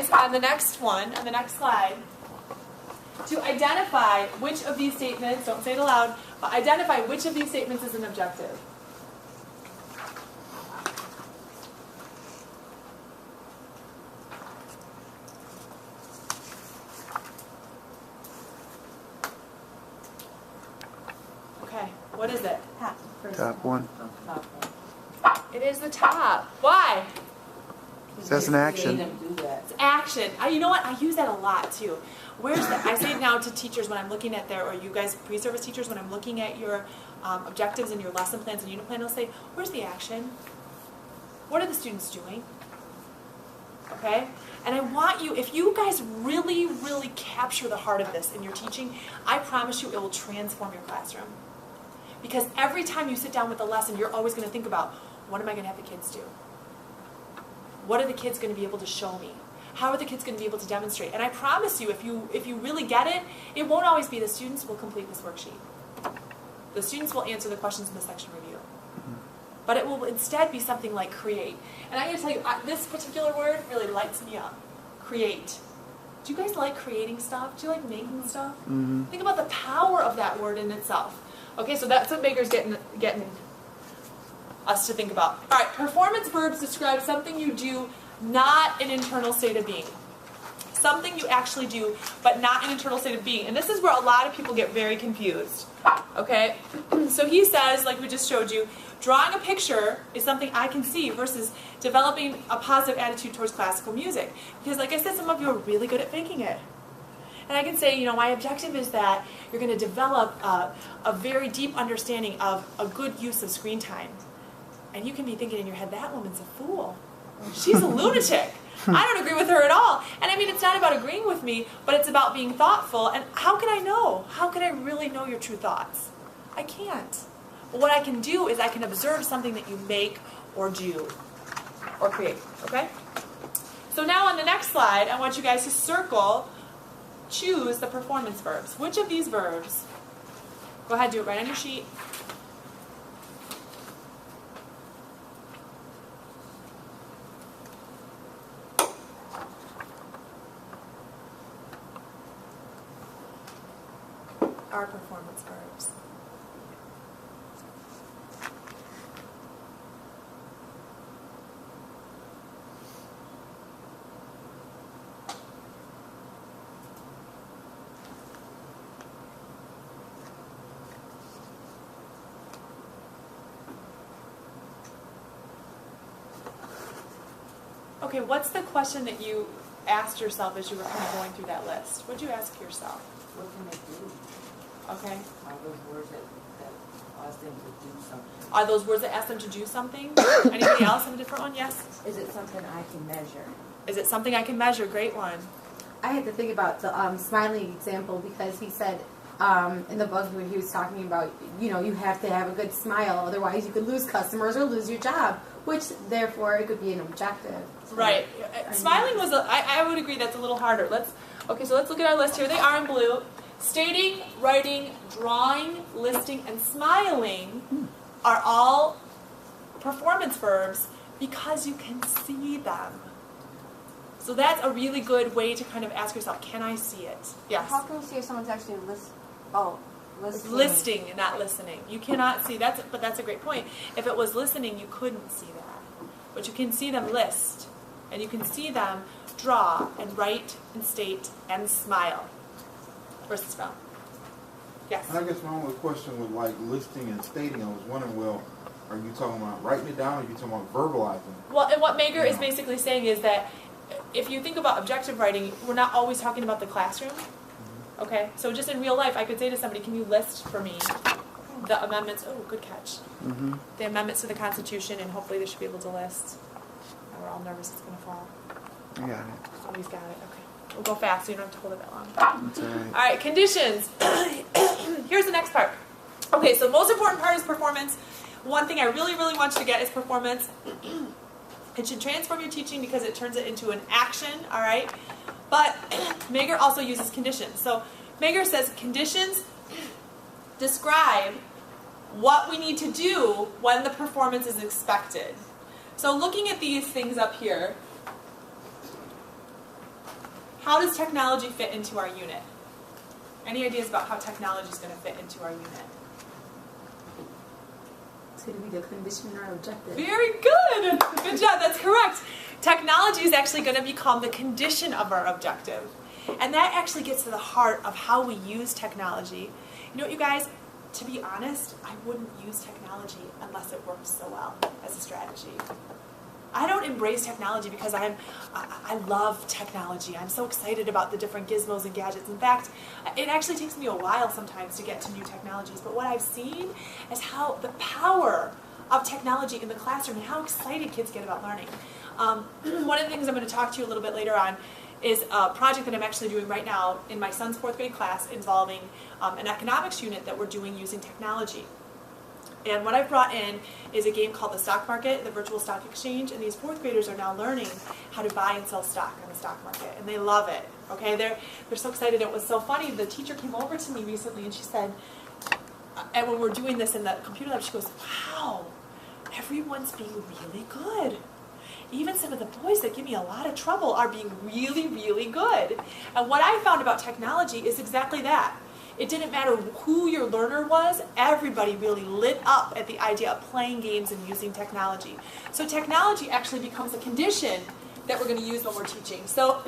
guys on the next one, on the next slide, to identify which of these statements, don't say it aloud, but identify which of these statements is an objective. Okay, what is it? Top one. It is the top. Why? That's an action. It's action. You know what? I use that a lot too. Where's the? I say it now to teachers when I'm looking at their, or you guys pre-service teachers, when I'm looking at your objectives and your lesson plans and unit plan, I'll say, where's the action? What are the students doing? Okay? And I want you, if you guys really, really capture the heart of this in your teaching, I promise you it will transform your classroom. Because every time you sit down with a lesson, you're always going to think about, what am I going to have the kids do? What are the kids going to be able to show me? How are the kids going to be able to demonstrate? And I promise you, if you really get it, it won't always be the students will complete this worksheet. The students will answer the questions in the section review. But it will instead be something like create. And I'm going to tell you, this particular word really lights me up. Create. Do you guys like creating stuff? Do you like making stuff? Mm-hmm. Think about the power of that word in itself. Okay, so that's what Baker's getting us to think about. All right, performance verbs describe something you do, not an internal state of being. Something you actually do, but not an internal state of being. And this is where a lot of people get very confused. Okay, so he says, like we just showed you, drawing a picture is something I can see versus developing a positive attitude towards classical music. Because like I said, some of you are really good at faking it. And I can say, you know, my objective is that you're going to develop a very deep understanding of a good use of screen time. And you can be thinking in your head, that woman's a fool. She's a lunatic. I don't agree with her at all. And I mean, it's not about agreeing with me, but it's about being thoughtful. And how can I know? How can I really know your true thoughts? I can't. But what I can do is I can observe something that you make or do or create. Okay? So now on the next slide, I want you guys to circle, choose the performance verbs. Which of these verbs? Go ahead, do it right on your sheet. Are performance verbs. Okay, what's the question that you asked yourself as you were kind of going through that list? What did you ask yourself? What can they do? Okay. Are those words that ask them to do something? Are those words that ask them to do something? Anybody else have a different one? Yes? Is it something I can measure? Is it something I can measure? Great one. I had to think about the smiling example because he said in the book where he was talking about, you know, you have to have a good smile, otherwise you could lose customers or lose your job, which therefore it could be an objective. So, right. Smiling was, I would agree that's a little harder. Let's look at our list here. They are in blue. Stating, writing, drawing, listing, and smiling are all performance verbs because you can see them. So that's a really good way to kind of ask yourself, can I see it? Yes? How can you see if someone's actually listening? Listing, not listening. You cannot see, but that's a great point. If it was listening, you couldn't see that. But you can see them list, and you can see them draw, and write, and state, and smile. Versus spell. Yes? I guess my only question with like listing and stating, I was wondering, well, are you talking about writing it down or are you talking about verbalizing? Well, and what Mager is basically saying is that if you think about objective writing, we're not always talking about the classroom. Okay? So just in real life, I could say to somebody, can you list for me the amendments? Oh, good catch. Mm-hmm. The amendments to the Constitution, and hopefully they should be able to list. And we're all nervous it's going to fall. I got it. Somebody's got it. Okay. We'll go fast so you don't have to hold it that long. That's all right. All right, conditions. Here's the next part. Okay, so most important part is performance. One thing I really, really want you to get is performance. It should transform your teaching because it turns it into an action, all right? But Mager also uses conditions. So Mager says conditions describe what we need to do when the performance is expected. So looking at these things up here, How does technology fit into our unit? Any ideas about how technology is going to fit into our unit? It's going to be the condition or objective. Very good. Good job. That's correct. Technology is actually going to become the condition of our objective. And that actually gets to the heart of how we use technology. You know what, you guys? To be honest, I wouldn't use technology unless it worked so well as a strategy. I don't embrace technology because I love technology. I'm so excited about the different gizmos and gadgets. In fact, it actually takes me a while sometimes to get to new technologies. But what I've seen is how the power of technology in the classroom and how excited kids get about learning. One of the things I'm going to talk to you a little bit later on is a project that I'm actually doing right now in my son's 4th grade class involving an economics unit that we're doing using technology. And what I've brought in is a game called the stock market, the virtual stock exchange, and these 4th graders are now learning how to buy and sell stock on the stock market, and they love it. Okay, they're so excited. It was so funny. The teacher came over to me recently, and she said, and when we're doing this in the computer lab, she goes, "Wow, everyone's being really good. Even some of the boys that give me a lot of trouble are being really, really good." And what I found about technology is exactly that. It didn't matter who your learner was, everybody really lit up at the idea of playing games and using technology. So technology actually becomes a condition that we're going to use when we're teaching. So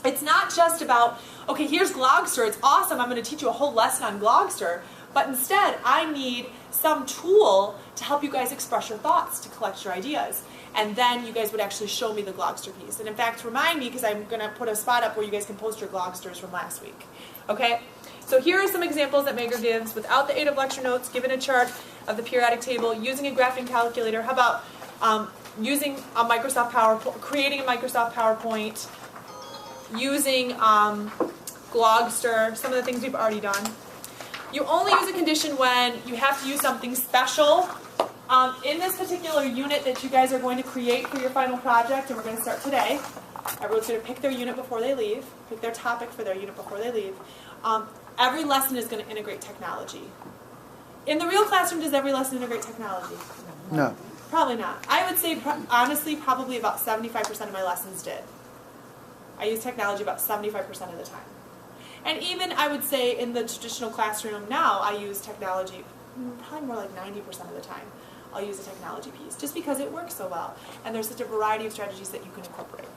it's not just about, okay, here's Glogster, it's awesome, I'm going to teach you a whole lesson on Glogster, but instead I need some tool to help you guys express your thoughts, to collect your ideas. And then you guys would actually show me the Glogster piece. And in fact, remind me, because I'm going to put a spot up where you guys can post your Glogsters from last week. Okay? So here are some examples that Megar gives without the aid of lecture notes, given a chart of the periodic table, using a graphing calculator. How about using a Microsoft PowerPoint, creating a Microsoft PowerPoint, using Glogster, some of the things we've already done. You only use a condition when you have to use something special. In this particular unit that you guys are going to create for your final project, and we're going to start today, everyone's going to pick their unit before they leave, pick their topic for their unit before they leave. Every lesson is going to integrate technology. In the real classroom, does every lesson integrate technology? No. Probably not. I would say, honestly, probably about 75% of my lessons did. I use technology about 75% of the time. And even, I would say, in the traditional classroom now, I use technology probably more like 90% of the time. I'll use a technology piece, just because it works so well. And there's such a variety of strategies that you can incorporate.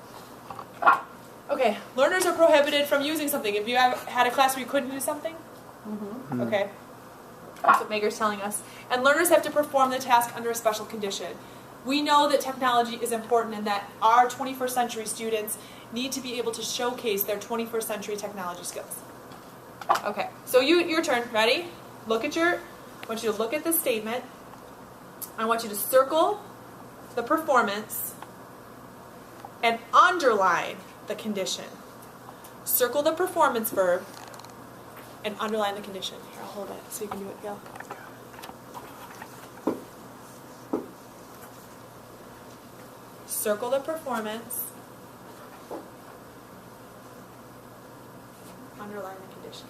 Okay, learners are prohibited from using something. Have you ever had a class where you couldn't do something? Mm-hmm. Okay. That's what Megar's telling us. And learners have to perform the task under a special condition. We know that technology is important and that our 21st century students need to be able to showcase their 21st century technology skills. Okay, so your turn. Ready? I want you to look at the statement. I want you to circle the performance and underline the condition. Circle the performance verb and underline the condition. Here, I'll hold it so you can do it, Gail. Circle the performance, underline the condition.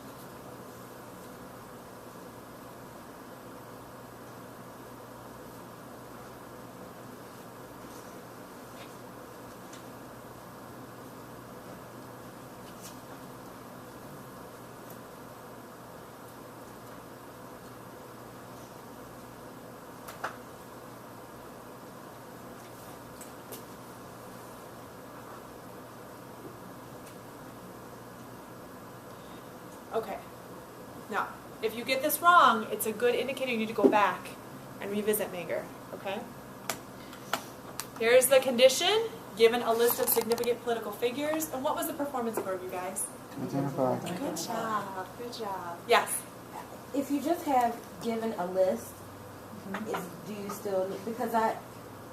Okay. Now, if you get this wrong, it's a good indicator you need to go back and revisit Megar. Okay? Here's the condition, given a list of significant political figures. And what was the performance verb, you guys? Identify. Good job. Good job. Yes. If you just have given a list, do you still, because I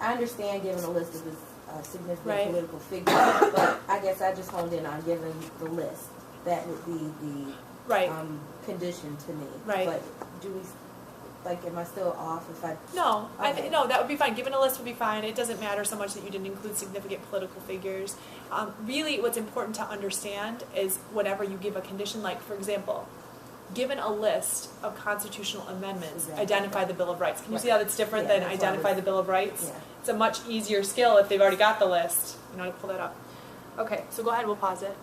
understand giving a list of the significant Right. political figures, but I guess I just honed in on giving the list. That would be the Right. condition to me. Right. But do we, like, am I still off if I? No, Okay. no, that would be fine. Given a list would be fine. It doesn't matter so much that you didn't include significant political figures. Really, what's important to understand is whenever you give a condition, like, for example, given a list of constitutional amendments, Exactly. identify the Bill of Rights. Can you Right. see how that's different Yeah, than that's what I identify was- the Bill of Rights? Yeah. It's a much easier skill if they've already got the list. You know how to pull that up. Okay, so go ahead, we'll pause it.